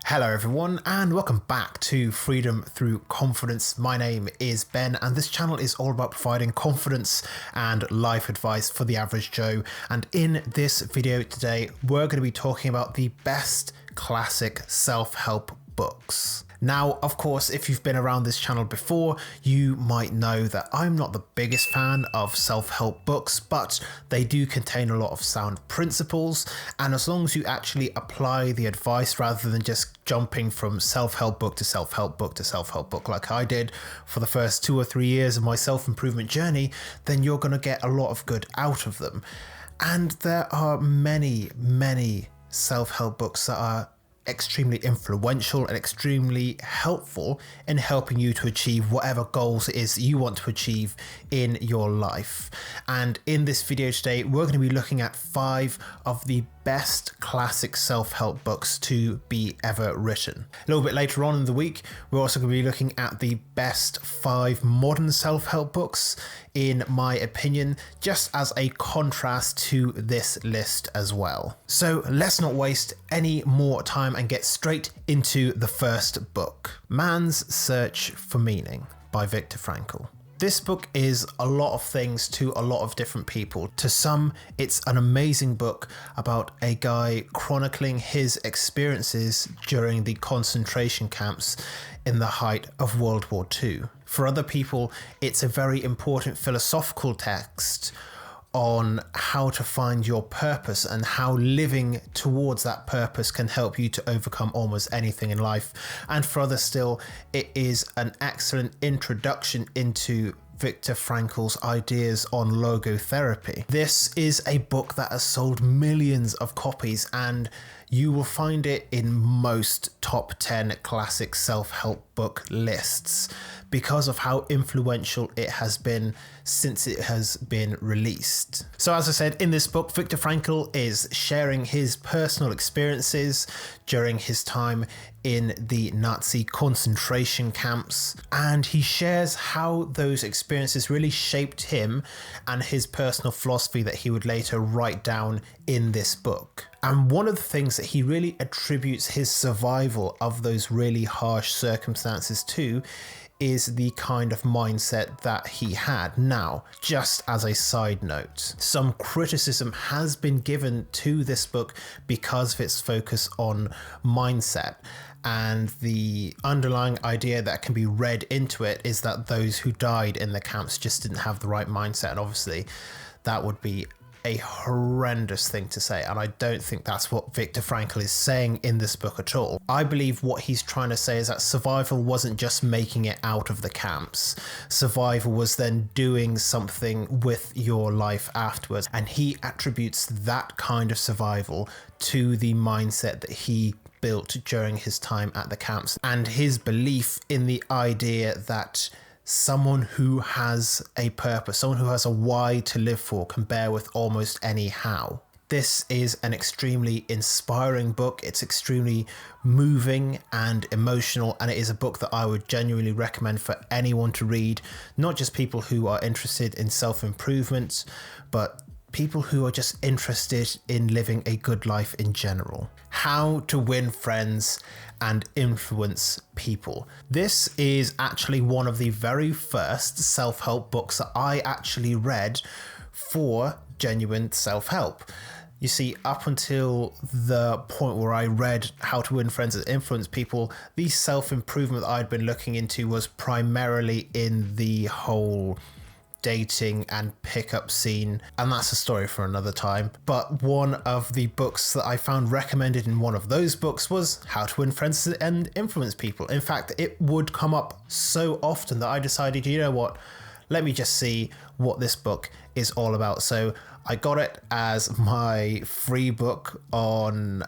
Hello everyone and welcome back to Freedom Through Confidence. My name is Ben and this channel is all about providing confidence and life advice for the average Joe. And in this video today, we're going to be talking about the best classic self-help books. Now, of course, if you've been around this channel before, you might know that I'm not the biggest fan of self-help books, but they do contain a lot of sound principles. And as long as you actually apply the advice rather than just jumping from self-help book to self-help book to self-help book like I did for the first 2 or 3 years of my self-improvement journey, then you're going to get a lot of good out of them. And there are many self-help books that are extremely influential and extremely helpful in helping you to achieve whatever goals it is you want to achieve in your life. And in this video today, we're going to be looking at 5 of the best classic self-help books to be ever written. A little bit later on in the week, we're also going to be looking at the best 5 modern self-help books, in my opinion, just as a contrast to this list as well. So let's not waste any more time and get straight into the first book, Man's Search for Meaning by Viktor Frankl. This book is a lot of things to a lot of different people. To some, it's an amazing book about a guy chronicling his experiences during the concentration camps in the height of World War II. For other people, it's a very important philosophical text on how to find your purpose and how living towards that purpose can help you to overcome almost anything in life. And for others still, it is an excellent introduction into Viktor Frankl's ideas on logotherapy. This is a book that has sold millions of copies, and you will find it in most top 10 classic self-help book lists because of how influential it has been since it has been released. So as I said, in this book, Viktor Frankl is sharing his personal experiences during his time in the Nazi concentration camps, and he shares how those experiences really shaped him and his personal philosophy that he would later write down in this book. And one of the things that he really attributes his survival of those really harsh circumstances to is the kind of mindset that he had. Now, just as a side note, some criticism has been given to this book because of its focus on mindset. And the underlying idea that can be read into it is that those who died in the camps just didn't have the right mindset. And obviously, that would be a horrendous thing to say, and I don't think that's what Viktor Frankl is saying in this book at all. I believe what he's trying to say is that survival wasn't just making it out of the camps. Survival was then doing something with your life afterwards, and he attributes that kind of survival to the mindset that he built during his time at the camps and his belief in the idea that someone who has a purpose, someone who has a why to live for, can bear with almost any how. This is an extremely inspiring book. It's extremely moving and emotional, and it is a book that I would genuinely recommend for anyone to read, not just people who are interested in self-improvement, but people who are just interested in living a good life in general. How to Win Friends and Influence People. This is actually one of the very first self-help books that I actually read for genuine self-help. You see, up until the point where I read How to Win Friends and Influence People, the self-improvement that I'd been looking into was primarily in the whole dating and pickup scene, and that's a story for another time. But one of the books that I found recommended in one of those books was How to Win Friends and Influence People. In fact, it would come up so often that I decided, you know what, let me just see what this book is all about. So I got it as my free book on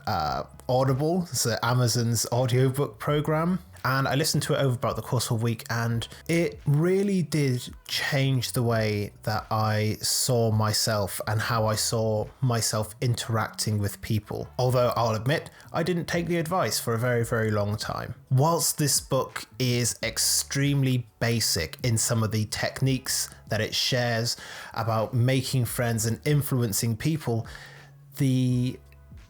Audible, so Amazon's audiobook program. And I listened to it over about the course of a week, and it really did change the way that I saw myself and how I saw myself interacting with people. Although I'll admit, I didn't take the advice for a very long time. Whilst this book is extremely basic in some of the techniques that it shares about making friends and influencing people, the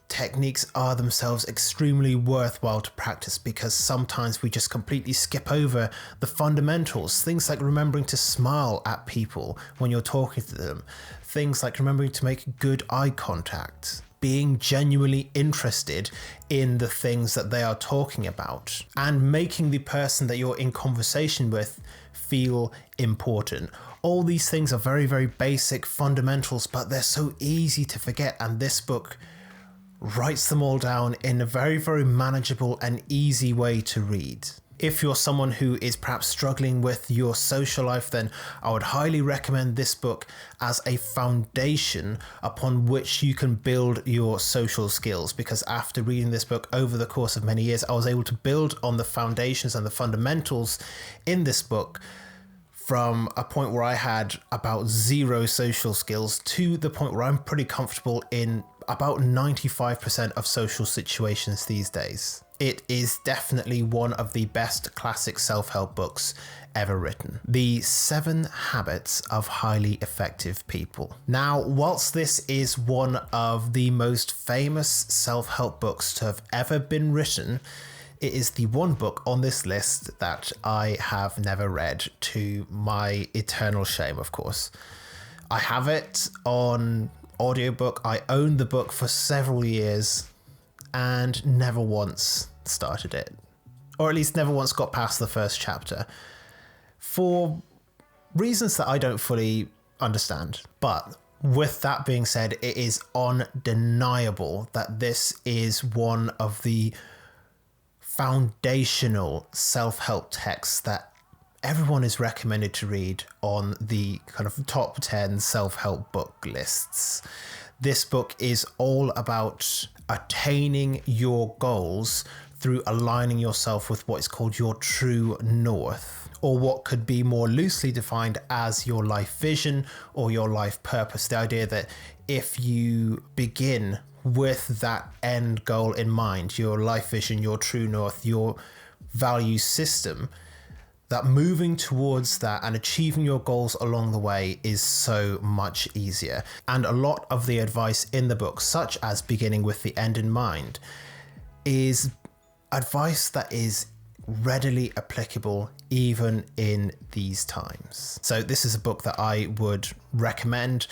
techniques are themselves extremely worthwhile to practice, because sometimes we just completely skip over the fundamentals. Things like remembering to smile at people when you're talking to them. Things like remembering to make good eye contact. Being genuinely interested in the things that they are talking about. And making the person that you're in conversation with feel important. All these things are very, very basic fundamentals, but they're so easy to forget. And this book writes them all down in a very, very manageable and easy way to read. If you're someone who is perhaps struggling with your social life, then I would highly recommend this book as a foundation upon which you can build your social skills. Because after reading this book over the course of many years, I was able to build on the foundations and the fundamentals in this book from a point where I had about zero social skills to the point where I'm pretty comfortable in about 95% of social situations these days. It is definitely one of the best classic self-help books ever written. The 7 Habits of Highly Effective People. Now, whilst this is one of the most famous self-help books to have ever been written, it is the one book on this list that I have never read, to my eternal shame, of course. I have it on audiobook. I owned the book for several years and never once started it, or at least never once got past the first chapter, for reasons that I don't fully understand. But with that being said, it is undeniable that this is one of the foundational self-help texts that everyone is recommended to read on the kind of top 10 self-help book lists. This book is all about attaining your goals through aligning yourself with what is called your true north, or what could be more loosely defined as your life vision or your life purpose. The idea that if you begin with that end goal in mind, your life vision, your true north, your value system, that moving towards that and achieving your goals along the way is so much easier. And a lot of the advice in the book, such as beginning with the end in mind, is advice that is readily applicable even in these times. So this is a book that I would recommend.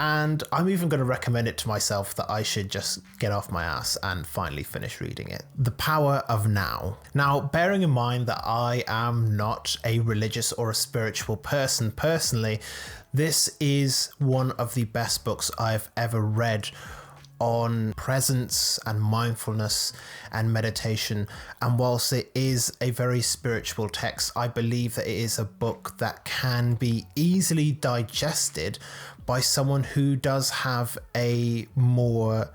And I'm even going to recommend it to myself that I should just get off my ass and finally finish reading it. The Power of Now. Now, bearing in mind that I am not a religious or a spiritual person personally, this is one of the best books I've ever read on presence and mindfulness and meditation. And whilst it is a very spiritual text, I believe that it is a book that can be easily digested by someone who does have a more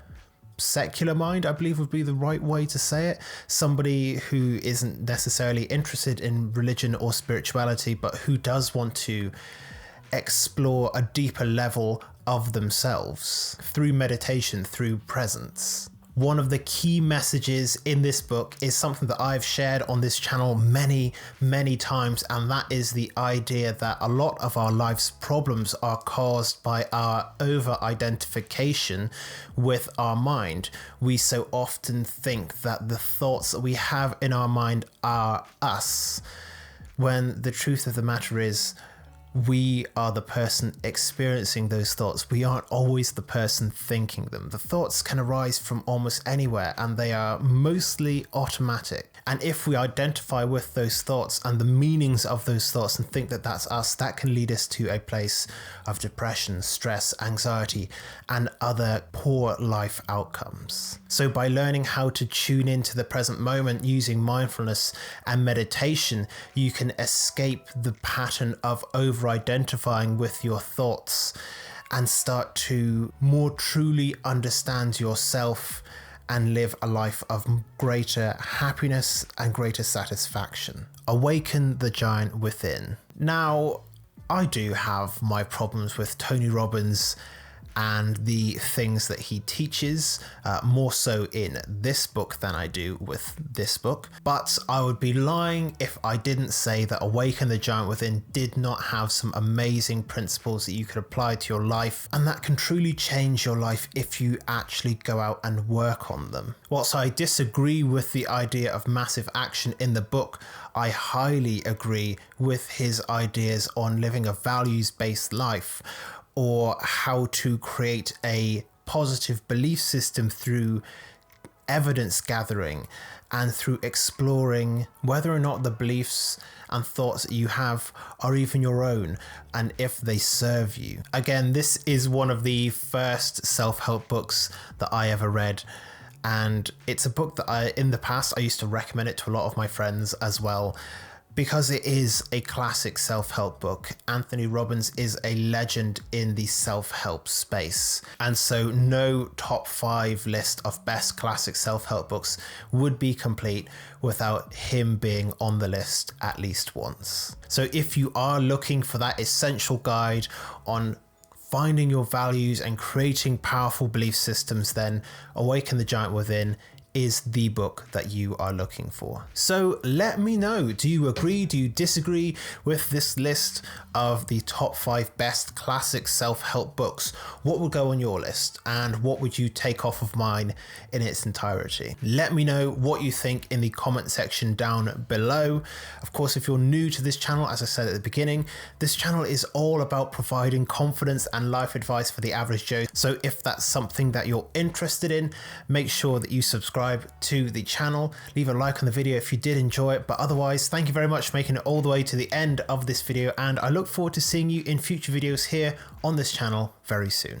secular mind, I believe would be the right way to say it. Somebody who isn't necessarily interested in religion or spirituality, but who does want to explore a deeper level of themselves through meditation, through presence. One of the key messages in this book is something that I've shared on this channel many, many times, and that is the idea that a lot of our life's problems are caused by our over-identification with our mind. We so often think that the thoughts that we have in our mind are us, when the truth of the matter is, we are the person experiencing those thoughts. We aren't always the person thinking them. The thoughts can arise from almost anywhere, and they are mostly automatic. And if we identify with those thoughts and the meanings of those thoughts and think that that's us, that can lead us to a place of depression, stress, anxiety, and other poor life outcomes. So by learning how to tune into the present moment using mindfulness and meditation, you can escape the pattern of over-identifying with your thoughts and start to more truly understand yourself and live a life of greater happiness and greater satisfaction. Awaken the Giant Within. Now, I do have my problems with Tony Robbins and the things that he teaches, more so in this book than I do with this book. But I would be lying if I didn't say that Awaken the Giant Within did not have some amazing principles that you could apply to your life, and that can truly change your life if you actually go out and work on them. Whilst I disagree with the idea of massive action in the book, I highly agree with his ideas on living a values-based life, or how to create a positive belief system through evidence gathering and through exploring whether or not the beliefs and thoughts that you have are even your own and if they serve you. Again, this is one of the first self-help books that I ever read, and it's a book that in the past I used to recommend it to a lot of my friends as well, because it is a classic self-help book. Anthony Robbins is a legend in the self-help space, and so no top 5 list of best classic self-help books would be complete without him being on the list at least once. So if you are looking for that essential guide on finding your values and creating powerful belief systems, then Awaken the Giant Within is the book that you are looking for. So let me know, do you agree, do you disagree with this list of the top 5 best classic self-help books? What would go on your list, and what would you take off of mine in its entirety? Let me know what you think in the comment section down below. Of course, if you're new to this channel, as I said at the beginning, this channel is all about providing confidence and life advice for the average Joe. So if that's something that you're interested in, make sure that you subscribe to the channel, leave a like on the video if you did enjoy it. But otherwise, thank you very much for making it all the way to the end of this video, and I look forward to seeing you in future videos here on this channel very soon.